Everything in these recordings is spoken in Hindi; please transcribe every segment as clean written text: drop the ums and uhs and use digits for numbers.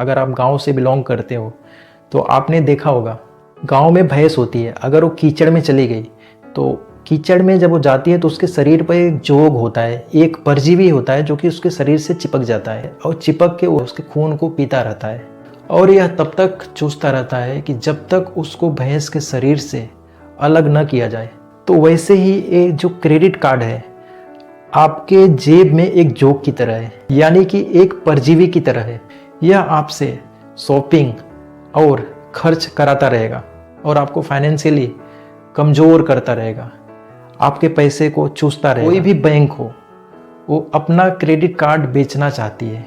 अगर आप गांव से बिलोंग करते हो तो आपने देखा होगा, गांव में भैंस होती है। अगर वो कीचड़ में चली गई तो कीचड़ में जब वो जाती है तो उसके शरीर पर एक जोग होता है, एक परजीवी होता है जो कि उसके शरीर से चिपक जाता है और चिपक के वो उसके खून को पीता रहता है और यह तब तक चूसता रहता है कि जब तक उसको भैंस के शरीर से अलग न किया जाए। तो वैसे ही ये जो क्रेडिट कार्ड है आपके जेब में एक जोक की तरह है, यानी कि एक परजीवी की तरह है। यह आपसे शॉपिंग और खर्च कराता रहेगा और आपको फाइनेंशियली कमज़ोर करता रहेगा, आपके पैसे को चूसता रहेगा। कोई भी बैंक हो वो अपना क्रेडिट कार्ड बेचना चाहती है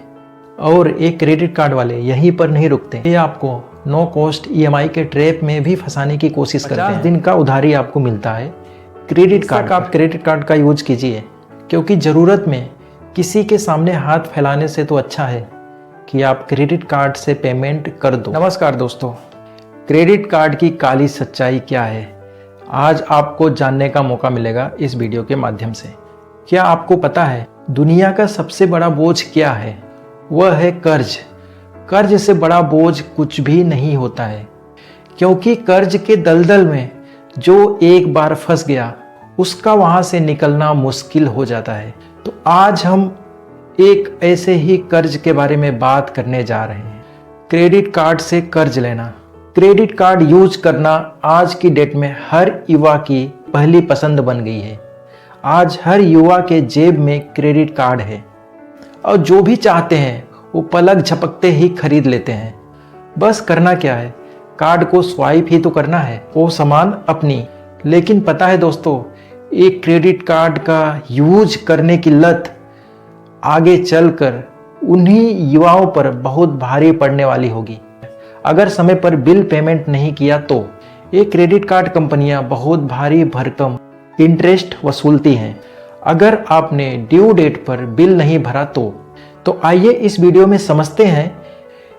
और एक क्रेडिट कार्ड वाले यहीं पर नहीं रुकते, ये आपको नो कॉस्ट EMI के ट्रैप में भी फंसाने की कोशिश करते हैं। 50 दिन का उधारी आपको मिलता है क्रेडिट कार्ड। आप क्रेडिट कार्ड का यूज कीजिए, क्योंकि ज़रूरत में किसी के सामने हाथ फैलाने से तो अच्छा है कि आप क्रेडिट कार्ड से पेमेंट कर दो। नमस्कार दोस्तों, क्रेडिट कार्ड की काली सच्चाई क्या है आज आपको जानने का मौका मिलेगा इस वीडियो के माध्यम से। क्या आपको पता है दुनिया का सबसे बड़ा बोझ क्या है? वह है कर्ज। कर्ज से बड़ा बोझ कुछ भी नहीं होता है, क्योंकि कर्ज के दलदल में जो एक बार फंस गया उसका वहां से निकलना मुश्किल हो जाता है। तो आज हम एक ऐसे ही कर्ज के बारे में बात करने जा रहे हैं, क्रेडिट कार्ड से कर्ज लेना। क्रेडिट कार्ड यूज करना आज की डेट में हर युवा की पहली पसंद बन गई है। आज हर युवा के जेब में क्रेडिट कार्ड है और जो भी चाहते हैं वो पलक झपकते ही खरीद लेते हैं। बस करना क्या है, कार्ड को स्वाइप ही तो करना है, वो सामान अपनी। लेकिन पता है दोस्तों, एक क्रेडिट कार्ड का यूज करने की लत आगे चलकर उन्हीं युवाओं पर बहुत भारी पड़ने वाली होगी। अगर समय पर बिल पेमेंट नहीं किया तो ये क्रेडिट कार्ड कंपनियां बहुत भारी भरकम इंटरेस्ट वसूलती हैं। अगर आपने ड्यू डेट पर बिल नहीं भरा तो आइए इस वीडियो में समझते हैं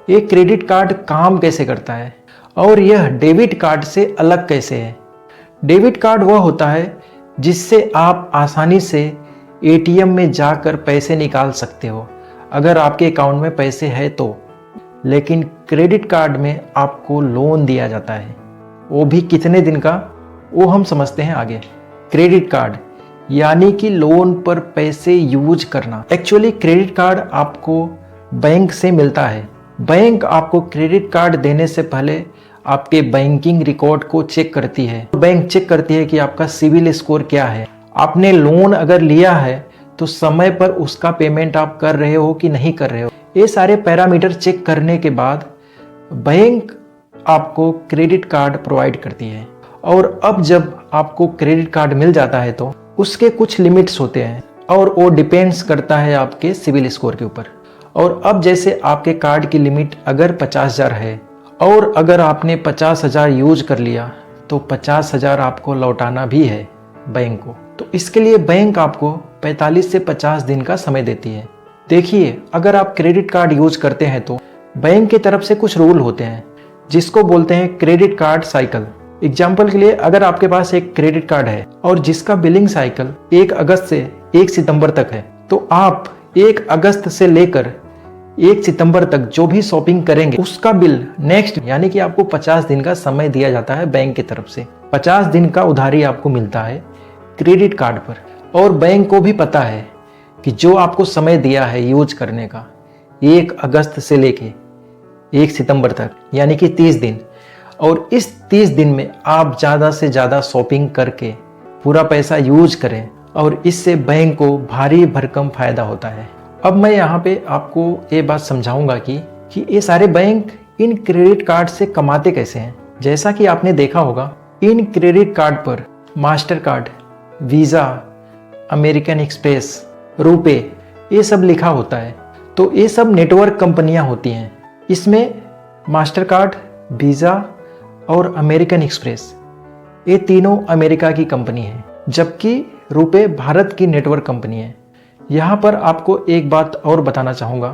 ये क्रेडिट कार्ड काम कैसे करता है और यह डेबिट कार्ड से अलग कैसे है। डेबिट कार्ड वह होता है जिससे आप आसानी से ATM में जाकर पैसे निकाल सकते हो अगर आपके अकाउंट में पैसे है तो। लेकिन क्रेडिट कार्ड में आपको लोन दिया जाता है, वो भी कितने दिन का वो हम समझते हैं आगे। क्रेडिट कार्ड यानी कि लोन पर पैसे यूज करना। एक्चुअली क्रेडिट कार्ड आपको बैंक से मिलता है। बैंक आपको क्रेडिट कार्ड देने से पहले आपके बैंकिंग रिकॉर्ड को चेक करती है। बैंक चेक करती है कि आपका सिविल स्कोर क्या है। आपने लोन अगर लिया है तो समय पर उसका पेमेंट आप कर रहे हो कि नहीं कर रहे हो। ये सारे पैरामीटर चेक करने के बाद बैंक आपको क्रेडिट कार्ड प्रोवाइड करती है। और अब जब आपको क्रेडिट कार्ड मिल जाता है तो उसके कुछ लिमिट्स होते हैं और वो डिपेंड्स करता है आपके सिविल स्कोर के ऊपर। और अब जैसे आपके कार्ड की लिमिट अगर 50,000 है और अगर आपने 50,000 यूज कर लिया तो 50,000 आपको लौटाना भी है बैंक को। तो इसके लिए बैंक आपको 45 से 50 दिन का समय देती है। देखिए, अगर आप क्रेडिट कार्ड यूज करते हैं तो बैंक की तरफ से कुछ रूल होते हैं जिसको बोलते हैं क्रेडिट कार्ड साइकिल। एग्जाम्पल के लिए, अगर आपके पास एक क्रेडिट कार्ड है और जिसका बिलिंग साइकिल 1 अगस्त से 1 सितंबर तक है, तो आप 1 अगस्त से लेकर 1 सितंबर तक जो भी शॉपिंग करेंगे उसका बिल नेक्स्ट, यानी कि आपको 50 दिन का समय दिया जाता है बैंक की तरफ से। 50 दिन का उधारी आपको मिलता है क्रेडिट कार्ड पर। और बैंक को भी पता है कि जो आपको समय दिया है यूज करने का 1 अगस्त से लेके 1 सितंबर तक, यानी कि 30 दिन, और इस 30 दिन में आप ज़्यादा से ज़्यादा शॉपिंग करके पूरा पैसा यूज करें और इससे बैंक को भारी भरकम फायदा होता है। अब मैं यहाँ पे आपको ये बात समझाऊंगा कि ये सारे बैंक इन क्रेडिट कार्ड से कमाते कैसे हैं। जैसा कि आपने देखा होगा, इन क्रेडिट कार्ड पर master card, Visa, American express, RuPay, ये सब लिखा होता है। तो ये सब नेटवर्क कंपनियां होती हैं। इसमें मास्टर कार्ड, वीज़ा और अमेरिकन एक्सप्रेस, ये तीनों अमेरिका की कंपनी है, जबकि रुपे भारत की नेटवर्क कंपनी है। यहाँ पर आपको एक बात और बताना चाहूँगा।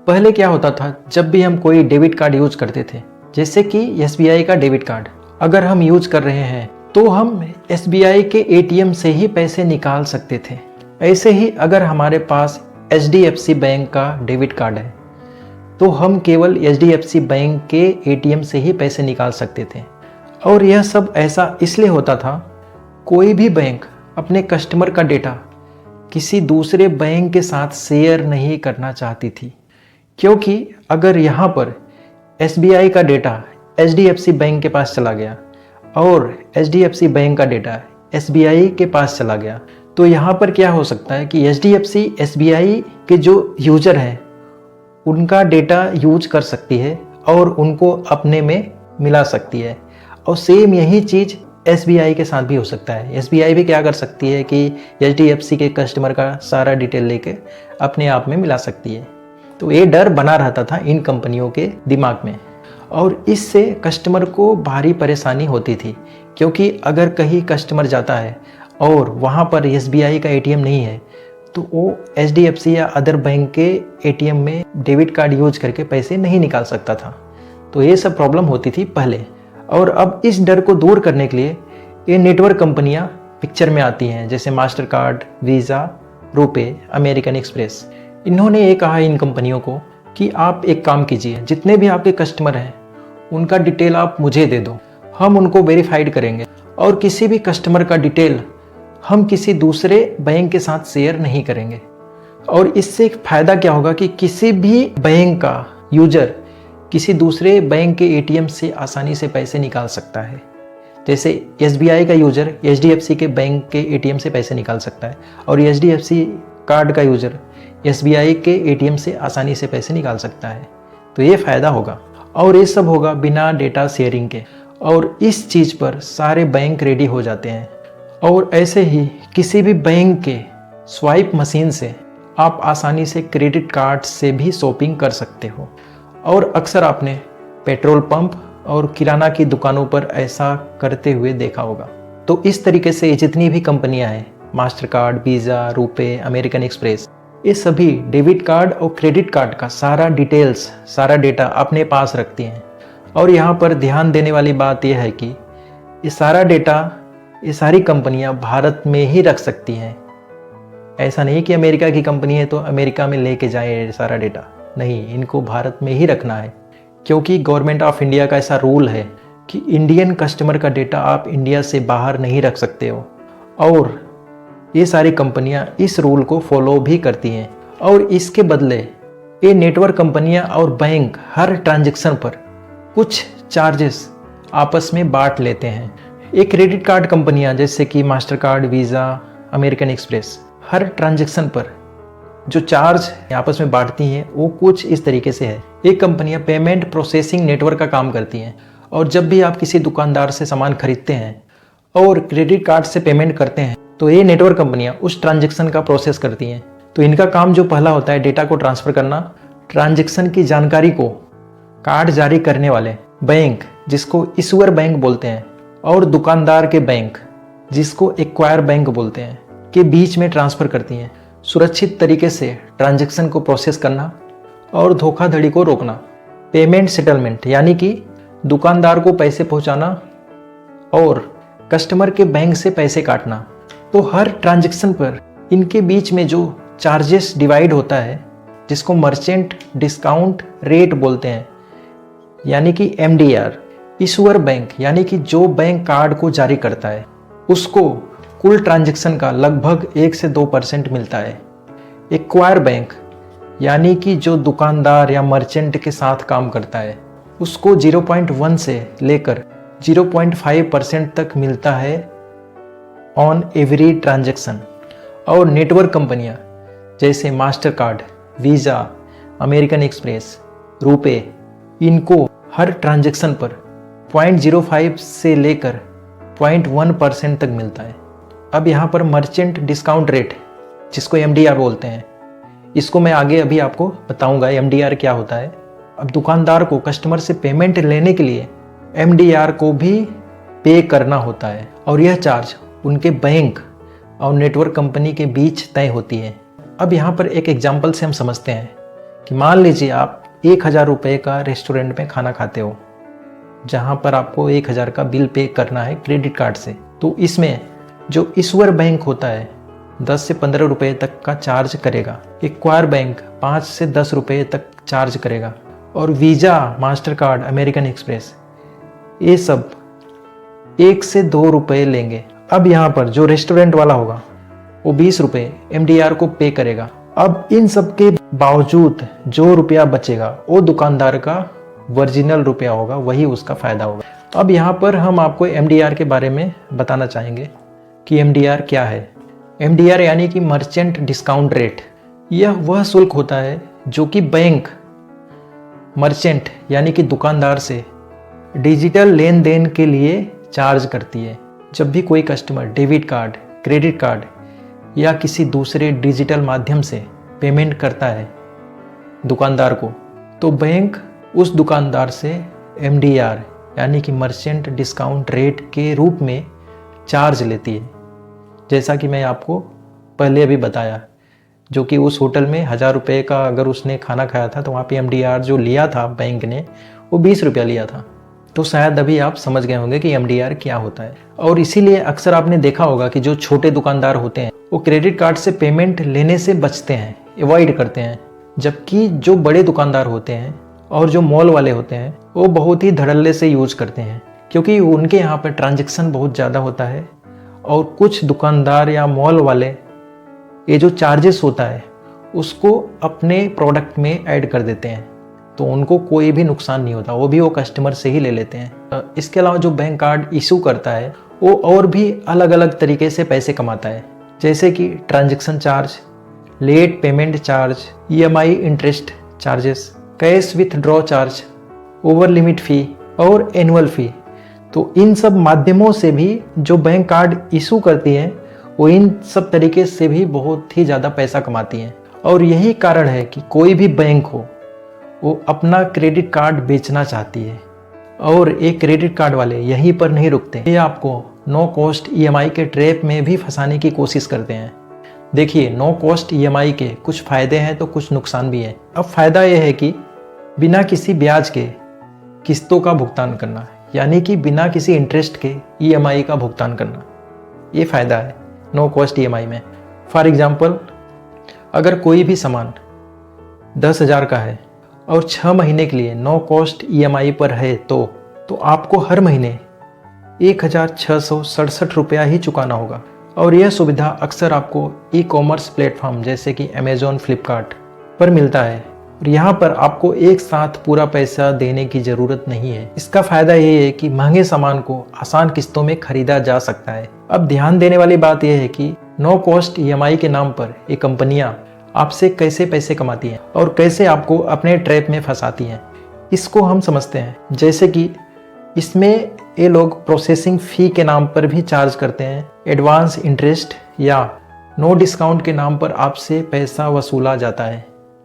पहले क्या होता था, जब भी हम कोई डेबिट कार्ड यूज करते थे, जैसे कि SBI का डेबिट कार्ड अगर हम यूज कर रहे हैं तो हम SBI के ATM से ही पैसे निकाल सकते थे। ऐसे ही अगर हमारे पास HDFC बैंक का डेबिट कार्ड है तो हम केवल HDFC बैंक के ATM से ही पैसे निकाल सकते थे। और यह सब ऐसा इसलिए होता था, कोई भी बैंक अपने कस्टमर का डेटा किसी दूसरे बैंक के साथ शेयर नहीं करना चाहती थी, क्योंकि अगर यहाँ पर SBI का डेटा HDFC बैंक के पास चला गया और HDFC बैंक का डेटा SBI के पास चला गया, तो यहाँ पर क्या हो सकता है कि HDFC SBI के जो यूजर हैं उनका डेटा यूज कर सकती है और उनको अपने में मिला सकती है। और सेम यही चीज़ SBI के साथ भी हो सकता है। SBI भी क्या कर सकती है कि HDFC के कस्टमर का सारा डिटेल लेके अपने आप में मिला सकती है। तो ये डर बना रहता था इन कंपनियों के दिमाग में, और इससे कस्टमर को भारी परेशानी होती थी, क्योंकि अगर कहीं कस्टमर जाता है और वहाँ पर SBI का ATM नहीं है तो वो HDFC या अदर बैंक के ATM में डेबिट कार्ड यूज करके पैसे नहीं निकाल सकता था। तो ये सब प्रॉब्लम होती थी पहले। और अब इस डर को दूर करने के लिए ये नेटवर्क कंपनियां पिक्चर में आती हैं, जैसे master card, visa, RuPay, American express. इन्होंने ये कहा इन कंपनियों को कि आप एक काम कीजिए, जितने भी आपके कस्टमर हैं उनका डिटेल आप मुझे दे दो, हम उनको वेरीफाइड करेंगे और किसी भी कस्टमर का डिटेल हम किसी दूसरे बैंक के साथ शेयर नहीं करेंगे। और इससे एक फ़ायदा क्या होगा कि किसी भी बैंक का यूजर किसी दूसरे बैंक के ATM से आसानी से पैसे निकाल सकता है। जैसे SBI का यूजर HDFC के बैंक के ATM से पैसे निकाल सकता है और HDFC कार्ड का यूजर SBI के ATM से आसानी से पैसे निकाल सकता है। तो ये फ़ायदा होगा, और ये सब होगा बिना डेटा शेयरिंग के, और इस चीज़ पर सारे बैंक रेडी हो जाते हैं। और ऐसे ही किसी भी बैंक के स्वाइप मशीन से आप आसानी से क्रेडिट कार्ड से भी शॉपिंग कर सकते हो। और अक्सर आपने पेट्रोल पंप और किराना की दुकानों पर ऐसा करते हुए देखा होगा। तो इस तरीके से जितनी भी कंपनियां हैं, master card, visa, RuPay, American express, ये सभी डेबिट कार्ड और क्रेडिट कार्ड का सारा डिटेल्स, सारा डेटा अपने पास रखती हैं। और यहाँ पर ध्यान देने वाली बात यह है कि ये सारा डेटा ये सारी कंपनियां भारत में ही रख सकती हैं। ऐसा नहीं कि अमेरिका की कंपनी है तो अमेरिका में लेके जाए सारा डेटा, नहीं, इनको भारत में ही रखना है, क्योंकि गवर्नमेंट ऑफ इंडिया का ऐसा रूल है कि इंडियन कस्टमर का डेटा आप इंडिया से बाहर नहीं रख सकते हो। और ये सारी कंपनियां इस रूल को फॉलो भी करती हैं। और इसके बदले ये नेटवर्क कंपनियां और बैंक हर ट्रांजैक्शन पर कुछ चार्जेस आपस में बांट लेते हैं। एक क्रेडिट कार्ड कंपनियां जैसे कि Mastercard, Visa, American Express, हर ट्रांजैक्शन पर जो चार्ज आपस में बांटती हैं वो कुछ इस तरीके से है। एक कंपनियां पेमेंट प्रोसेसिंग नेटवर्क का काम करती हैं, और जब भी आप किसी दुकानदार से सामान खरीदते हैं और क्रेडिट कार्ड से पेमेंट करते हैं तो ये नेटवर्क कंपनियां उस ट्रांजैक्शन का प्रोसेस करती हैं। तो इनका काम जो पहला होता है डेटा को ट्रांसफ़र करना, ट्रांजैक्शन की जानकारी को कार्ड जारी करने वाले बैंक जिसको इशूअर बैंक बोलते हैं और दुकानदार के बैंक जिसको एक्वायर बैंक बोलते हैं के बीच में ट्रांसफ़र करती हैं। सुरक्षित तरीके से ट्रांजैक्शन को प्रोसेस करना और धोखाधड़ी को रोकना। पेमेंट सेटलमेंट यानी कि दुकानदार को पैसे पहुंचाना और कस्टमर के बैंक से पैसे काटना। तो हर ट्रांजैक्शन पर इनके बीच में जो चार्जेस डिवाइड होता है जिसको मर्चेंट डिस्काउंट रेट बोलते हैं, यानी कि MDR। इशूअर बैंक यानी कि जो बैंक कार्ड को जारी करता है उसको कुल ट्रांजैक्शन का लगभग 1 से 2% मिलता है। एक्वायर बैंक यानी कि जो दुकानदार या मर्चेंट के साथ काम करता है उसको 0.1 से लेकर 0.5% तक मिलता है ऑन एवरी ट्रांजैक्शन। और नेटवर्क कंपनियां जैसे master card, Visa, American express, RuPay, इनको हर ट्रांजैक्शन पर 0.05 से लेकर 0.1% तक मिलता है। अब यहाँ पर मर्चेंट डिस्काउंट रेट जिसको MDR बोलते हैं, इसको मैं आगे अभी आपको बताऊंगा MDR क्या होता है। अब दुकानदार को कस्टमर से पेमेंट लेने के लिए MDR को भी पे करना होता है, और यह चार्ज उनके बैंक और नेटवर्क कंपनी के बीच तय होती है। अब यहाँ पर एक एग्जाम्पल से हम समझते हैं कि मान लीजिए आप 1000 रुपये का रेस्टोरेंट में खाना खाते हो, जहाँ पर आपको 1000 का बिल पे करना है क्रेडिट कार्ड से। तो इसमें जो इशूअर बैंक होता है 10 से 15 रुपये तक का चार्ज करेगा, एक्वायर बैंक 5 से 10 रुपये तक चार्ज करेगा, और visa, master card, American express, ये सब 1 से 2 रुपये लेंगे। अब यहाँ पर जो रेस्टोरेंट वाला होगा वो 20 रुपये MDR को पे करेगा। अब इन सब के बावजूद जो रुपया बचेगा वो दुकानदार का ओरिजिनल रुपया होगा, वही उसका फ़ायदा होगा। अब यहाँ पर हम आपको MDR के बारे में बताना चाहेंगे कि MDR क्या है। MDR यानी कि मर्चेंट डिस्काउंट रेट। यह वह शुल्क होता है जो कि बैंक मर्चेंट यानी कि दुकानदार से डिजिटल लेन देन के लिए चार्ज करती है। जब भी कोई customer debit card, credit card या किसी दूसरे डिजिटल माध्यम से पेमेंट करता है दुकानदार को, तो बैंक उस दुकानदार से MDR यानी कि मर्चेंट डिस्काउंट रेट के रूप में चार्ज लेती है। जैसा कि मैं आपको पहले अभी बताया, जो कि उस होटल में 1000 रुपये का अगर उसने खाना खाया था तो वहाँ पे MDR जो लिया था बैंक ने वो 20 रुपया लिया था। तो शायद अभी आप समझ गए होंगे कि MDR क्या होता है। और इसीलिए अक्सर आपने देखा होगा कि जो छोटे दुकानदार होते हैं वो क्रेडिट कार्ड से पेमेंट लेने से बचते हैं, अवॉइड करते हैं, जबकि जो बड़े दुकानदार होते हैं और जो मॉल वाले होते हैं वो बहुत ही धड़ल्ले से यूज करते हैं, क्योंकि उनके यहाँ पर ट्रांजैक्शन बहुत ज़्यादा होता है। और कुछ दुकानदार या मॉल वाले ये जो चार्जेस होता है उसको अपने प्रोडक्ट में ऐड कर देते हैं, तो उनको कोई भी नुकसान नहीं होता, वो भी वो कस्टमर से ही ले लेते हैं। इसके अलावा जो बैंक कार्ड इशू करता है वो और भी अलग अलग तरीके से पैसे कमाता है, जैसे कि transaction charge, late payment charge, EMI interest charges, cash withdraw charge, over limit fee और एनुअल फ़ी। तो इन सब माध्यमों से भी जो बैंक कार्ड इशू करती हैं वो इन सब तरीके से भी बहुत ही ज़्यादा पैसा कमाती हैं। और यही कारण है कि कोई भी बैंक हो वो अपना क्रेडिट कार्ड बेचना चाहती है, और एक क्रेडिट कार्ड वाले यहीं पर नहीं रुकते, ये आपको नो कॉस्ट EMI के ट्रैप में भी फंसाने की कोशिश करते हैं। देखिए, नो कॉस्ट EMI के कुछ फ़ायदे हैं तो कुछ नुकसान भी है। अब फ़ायदा यह है कि बिना किसी ब्याज के किस्तों का भुगतान करना, यानी कि बिना किसी इंटरेस्ट के EMI का भुगतान करना, ये फ़ायदा है नो कॉस्ट EMI में। फॉर एग्ज़ाम्पल, अगर कोई भी सामान 10,000 का है और 6 महीने के लिए नो कॉस्ट EMI पर है तो आपको हर महीने 1,667 रुपया ही चुकाना होगा। और यह सुविधा अक्सर आपको ई-कॉमर्स प्लेटफॉर्म जैसे कि अमेज़ॉन, फ्लिपकार्ट पर मिलता है, और यहाँ पर आपको एक साथ पूरा पैसा देने की ज़रूरत नहीं है। इसका फ़ायदा ये है कि महंगे सामान को आसान किस्तों में खरीदा जा सकता है। अब ध्यान देने वाली बात यह है कि नो कॉस्ट EMI के नाम पर ये कंपनियाँ आपसे कैसे पैसे कमाती हैं और कैसे आपको अपने ट्रैप में फंसाती हैं, इसको हम समझते हैं। जैसे कि इसमें ये लोग प्रोसेसिंग फ़ी के नाम पर भी चार्ज करते हैं, एडवांस इंटरेस्ट या नो डिस्काउंट के नाम पर आपसे पैसा वसूला जाता है।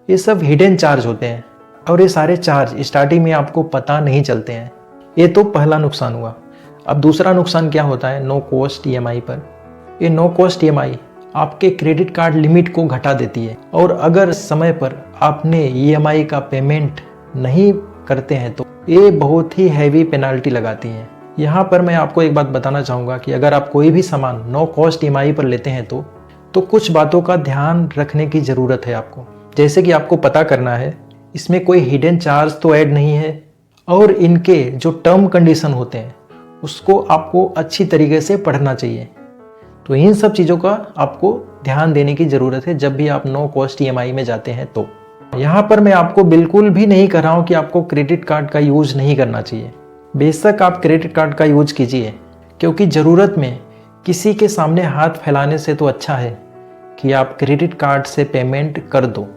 ये सब हिडन चार्ज होते हैं और ये सारे चार्ज स्टार्टिंग में आपको पता नहीं चलते हैं। ये तो पहला नुकसान हुआ। अब दूसरा नुकसान क्या होता है नो कॉस्ट EMI पर? ये नो कॉस्ट EMI आपके क्रेडिट कार्ड लिमिट को घटा देती है, और अगर समय पर आपने EMI का पेमेंट नहीं करते हैं तो ये बहुत ही हैवी पेनाल्टी लगाती हैं। यहाँ पर मैं आपको एक बात बताना चाहूँगा कि अगर आप कोई भी सामान नो कॉस्ट EMI पर लेते हैं तो कुछ बातों का ध्यान रखने की ज़रूरत है आपको। जैसे कि आपको पता करना है इसमें कोई हिडन चार्ज तो ऐड नहीं है, और इनके जो टर्म कंडीशन होते हैं उसको आपको अच्छी तरीके से पढ़ना चाहिए। तो इन सब चीज़ों का आपको ध्यान देने की ज़रूरत है जब भी आप नो कॉस्ट EMI में जाते हैं। तो यहाँ पर मैं आपको बिल्कुल भी नहीं कह रहा हूँ कि आपको क्रेडिट कार्ड का यूज़ नहीं करना चाहिए। बेशक आप क्रेडिट कार्ड का यूज कीजिए, क्योंकि ज़रूरत में किसी के सामने हाथ फैलाने से तो अच्छा है कि आप क्रेडिट कार्ड से पेमेंट कर दो।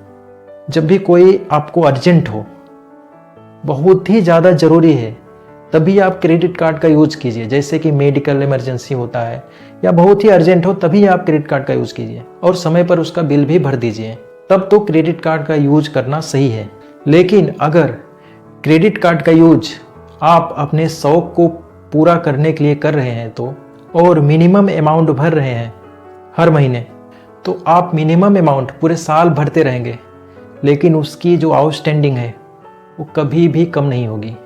जब भी कोई आपको अर्जेंट हो, बहुत ही ज़्यादा ज़रूरी है, तभी आप क्रेडिट कार्ड का यूज़ कीजिए। जैसे कि मेडिकल इमरजेंसी होता है या बहुत ही अर्जेंट हो, तभी आप क्रेडिट कार्ड का यूज़ कीजिए और समय पर उसका बिल भी भर दीजिए, तब तो क्रेडिट कार्ड का यूज करना सही है। लेकिन अगर क्रेडिट कार्ड का यूज आप अपने शौक को पूरा करने के लिए कर रहे हैं तो, और मिनिमम अमाउंट भर रहे हैं हर महीने, तो आप मिनिमम अमाउंट पूरे साल भरते रहेंगे, लेकिन उसकी जो आउटस्टैंडिंग है वो कभी भी कम नहीं होगी,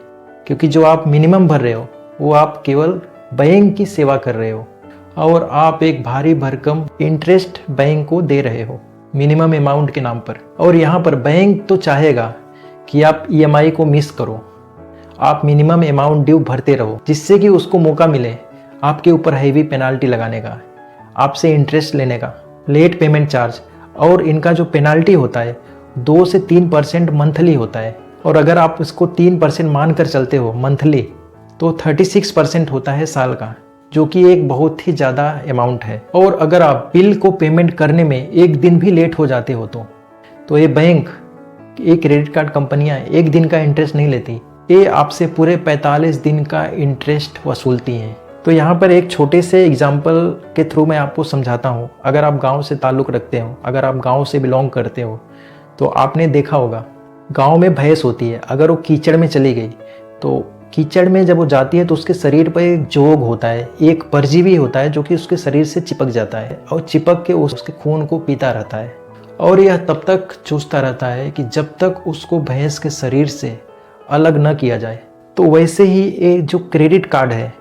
क्योंकि जो आप मिनिमम भर रहे हो वो आप केवल बैंक की सेवा कर रहे हो और आप एक भारी भरकम इंटरेस्ट बैंक को दे रहे हो मिनिमम अमाउंट के नाम पर। और यहाँ पर बैंक तो चाहेगा कि आप ईएमआई को मिस करो, आप मिनिमम अमाउंट ड्यू भरते रहो, जिससे कि उसको मौका मिले आपके ऊपर हैवी पेनाल्टी लगाने का, आपसे इंटरेस्ट लेने का, लेट पेमेंट चार्ज। और इनका जो पेनाल्टी होता है 2 से 3% मंथली होता है, और अगर आप इसको 3% मानकर चलते हो मंथली तो 36% होता है साल का, जो कि एक बहुत ही ज़्यादा अमाउंट है। और अगर आप बिल को पेमेंट करने में एक दिन भी लेट हो जाते हो तो ये बैंक, ये क्रेडिट कार्ड कंपनियां एक दिन का इंटरेस्ट नहीं लेती, ये आपसे पूरे 45 दिन का इंटरेस्ट वसूलती हैं। तो यहाँ पर एक छोटे से एग्जाम्पल के थ्रू मैं आपको समझाता हूँ। अगर आप गांव से ताल्लुक़ रखते हो, अगर आप गांव से बिलोंग करते हो, तो आपने देखा होगा गांव में भैंस होती है। अगर वो कीचड़ में चली गई तो कीचड़ में जब वो जाती है तो उसके शरीर पर एक जोग होता है, एक परजीवी होता है जो कि उसके शरीर से चिपक जाता है और चिपक के उसके खून को पीता रहता है। और यह तब तक चूसता रहता है कि जब तक उसको भैंस के शरीर से अलग न किया जाए। तो वैसे ही ये जो क्रेडिट कार्ड है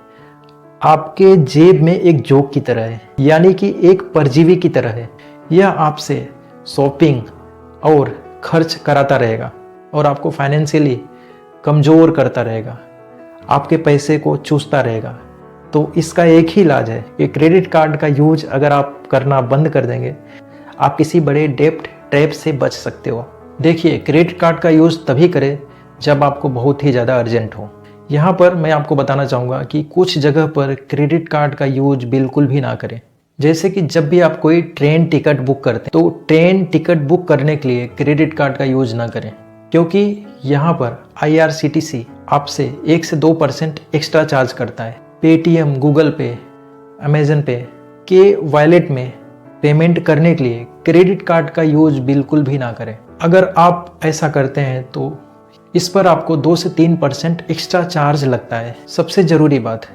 आपके जेब में एक जोक की तरह है, यानी कि एक परजीवी की तरह है। यह आपसे शॉपिंग और खर्च कराता रहेगा और आपको फाइनेंशियली कमज़ोर करता रहेगा, आपके पैसे को चूसता रहेगा। तो इसका एक ही इलाज है कि क्रेडिट कार्ड का यूज अगर आप करना बंद कर देंगे, आप किसी बड़े डेब्ट ट्रैप से बच सकते हो। देखिए, क्रेडिट कार्ड का यूज़ तभी करें जब आपको बहुत ही ज़्यादा अर्जेंट हो। यहाँ पर मैं आपको बताना चाहूँगा कि कुछ जगह पर क्रेडिट कार्ड का यूज बिल्कुल भी ना करें। जैसे कि जब भी आप कोई ट्रेन टिकट बुक करते हैं तो ट्रेन टिकट बुक करने के लिए क्रेडिट कार्ड का यूज ना करें, क्योंकि यहाँ पर IRCTC आपसे 1 से 2% एक्स्ट्रा चार्ज करता है। पेटीएम, गूगल पे, अमेजन पे के वॉलेट में पेमेंट करने के लिए क्रेडिट कार्ड का यूज बिल्कुल भी ना करें। अगर आप ऐसा करते हैं तो इस पर आपको 2 से 3% एक्स्ट्रा चार्ज लगता है। सबसे ज़रूरी बात,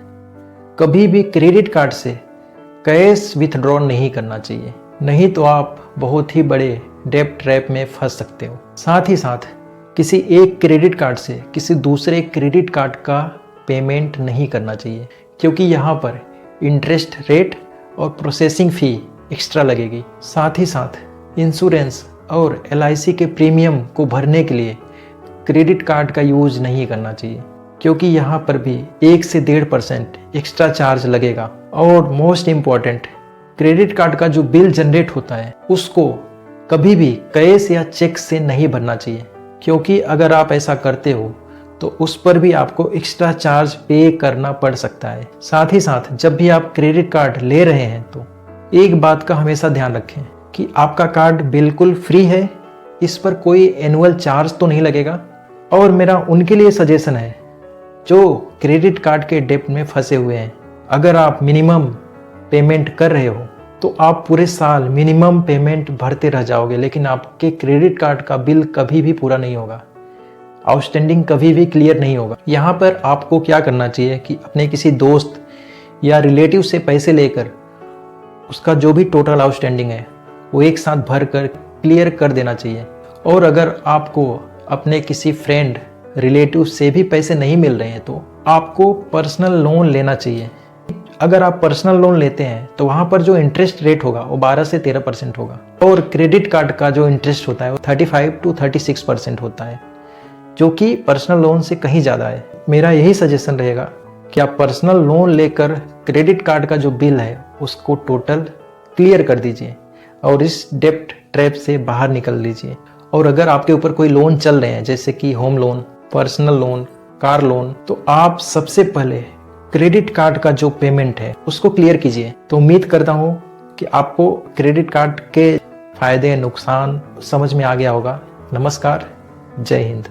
कभी भी क्रेडिट कार्ड से कैश विथड्रॉ नहीं करना चाहिए, नहीं तो आप बहुत ही बड़े डेब्ट ट्रैप में फंस सकते हो। साथ ही साथ किसी एक क्रेडिट कार्ड से किसी दूसरे क्रेडिट कार्ड का पेमेंट नहीं करना चाहिए, क्योंकि यहाँ पर इंटरेस्ट रेट और प्रोसेसिंग फ़ी एक्स्ट्रा लगेगी। साथ ही साथ इंश्योरेंस और LIC के प्रीमियम को भरने के लिए क्रेडिट कार्ड का यूज नहीं करना चाहिए, क्योंकि यहाँ पर भी 1 से 1.5% एक्स्ट्रा चार्ज लगेगा। और मोस्ट इम्पॉर्टेंट, क्रेडिट कार्ड का जो बिल जनरेट होता है उसको कभी भी कैश या चेक से नहीं भरना चाहिए, क्योंकि अगर आप ऐसा करते हो तो उस पर भी आपको एक्स्ट्रा चार्ज पे करना पड़ सकता है। साथ ही साथ जब भी आप क्रेडिट कार्ड ले रहे हैं तो एक बात का हमेशा ध्यान रखें कि आपका कार्ड बिल्कुल फ्री है, इस पर कोई एनुअल चार्ज तो नहीं लगेगा। और मेरा उनके लिए सजेशन है जो क्रेडिट कार्ड के डेब्ट में फंसे हुए हैं, अगर आप मिनिमम पेमेंट कर रहे हो तो आप पूरे साल मिनिमम पेमेंट भरते रह जाओगे, लेकिन आपके क्रेडिट कार्ड का बिल कभी भी पूरा नहीं होगा, आउटस्टैंडिंग कभी भी क्लियर नहीं होगा। यहाँ पर आपको क्या करना चाहिए कि अपने किसी दोस्त या रिलेटिव से पैसे लेकर उसका जो भी टोटल आउटस्टैंडिंग है वो एक साथ भर कर क्लियर कर देना चाहिए। और अगर आपको अपने किसी फ्रेंड रिलेटिव से भी पैसे नहीं मिल रहे हैं तो आपको पर्सनल लोन लेना चाहिए। अगर आप पर्सनल लोन लेते हैं तो वहाँ पर जो इंटरेस्ट रेट होगा वो 12 से 13% होगा, और क्रेडिट कार्ड का जो इंटरेस्ट होता है वो 35 to 36% होता है, जो कि पर्सनल लोन से कहीं ज़्यादा है। मेरा यही सजेशन रहेगा कि आप पर्सनल लोन लेकर क्रेडिट कार्ड का जो बिल है उसको टोटल क्लियर कर दीजिए और इस डेब्ट ट्रैप से बाहर निकल लीजिए। और अगर आपके ऊपर कोई लोन चल रहे हैं जैसे कि home loan, personal loan, car loan, तो आप सबसे पहले क्रेडिट कार्ड का जो पेमेंट है उसको क्लियर कीजिए। तो उम्मीद करता हूँ कि आपको क्रेडिट कार्ड के फायदे नुकसान समझ में आ गया होगा। नमस्कार, जय हिंद।